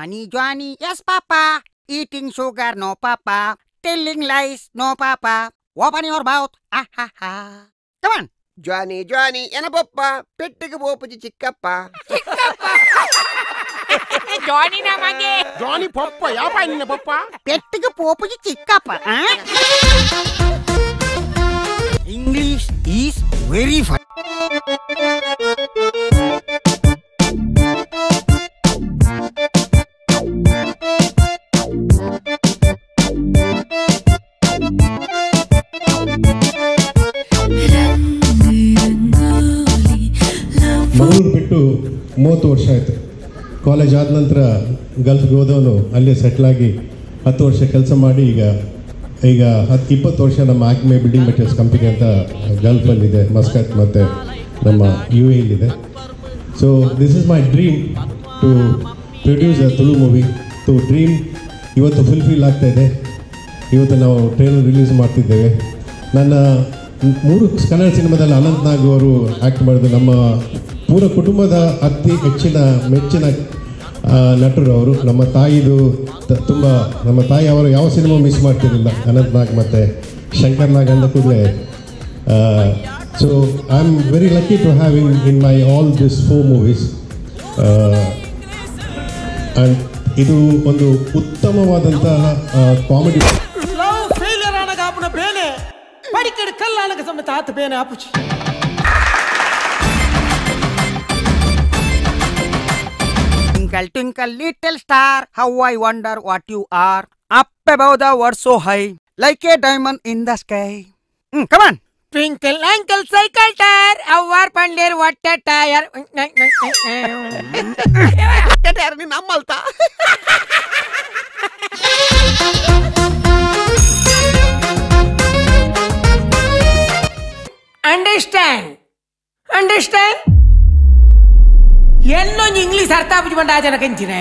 Johnny, yes, Papa. Eating sugar, no, Papa. Telling lies, no, Papa. Open your mouth. Ah, ha, ha. Come on. Johnny, ena Papa. Pettiga Popuji Chikkappa. Johnny namange. Johnny Papa, yapani Papa. Pettiga Popuji Chikkappa. English is very fun. Mangaluru ಬಿಟ್ಟು 30 ವರ್ಷ ಆಯಿತು. College ಆದ ನಂತರ ಗಲ್ಫ್ಗೆ ಹೋದವನು ಅಲ್ಲೇ ಸೆಟ್ಲಾಗಿ 10 ವರ್ಷ ಕೆಲಸ ಮಾಡಿ ಈಗ 20 ವರ್ಷ ನಮ್ಮ ಆಕ್ಮೆ ಬಿಲ್ಡಿಂಗ್ ಮೆಟೀರಿಯಲ್ಸ್ ಕಂಪನಿ ಅಂತ ಗಲ್ಫಲ್ಲಿದೆ, ಮಸ್ಕತ್ ಮತ್ತು ನಮ್ಮ UAE so this is my dream to produce a Tulu movie. Dream ಇವತ್ತು ಫುಲ್ಫಿಲ್ ಆಗ್ತಾಯಿದೆ. ಇವತ್ತು ನಾವು ಟ್ರೈಲರ್ ರಿಲೀಸ್ ಮಾಡ್ತಿದ್ದೇವೆ. ನನ್ನ 3 ಕನ್ನಡ ಸಿನಿಮಾದಲ್ಲಿ ಅನಂತ್ ನಾಗ್ ಅವರು ಆ್ಯಕ್ಟ್ ಮಾಡಿದ್ರು. ನಮ್ಮ ಪೂರ ಕುಟುಂಬದ ಅತಿ ಮೆಚ್ಚಿನ ನಟರು ಅವರು. ನಮ್ಮ ತಾಯಿದು ತುಂಬ, ನಮ್ಮ ತಾಯಿ ಅವರು ಯಾವ ಸಿನಿಮಾ ಮಿಸ್ ಮಾಡ್ತಿರಲಿಲ್ಲ. ಅನಂತ್ ನಾಗ್ ಮತ್ತು ಶಂಕರ್ ನಾಗ್ ಅಂದ ಕೂಡಲೇ. So I am very lucky to have in my all this 4 movies. And ಇದು ಒಂದು ಉತ್ತಮವಾದಂತಹ ಕಾಮಿಡಿ. படிக்கடு கல்லானக்கு சம தாத்து பேன ஆப்புச்சு. Twinkle, twinkle, little star, how I wonder what you are. Up above the world so high, like a diamond in the sky. Come on. Twinkle, ankle, cycle tire, our pandir, what a tire. Tire ni nammalta. Understand? Yenno English artha bujibanda ajana kenchine.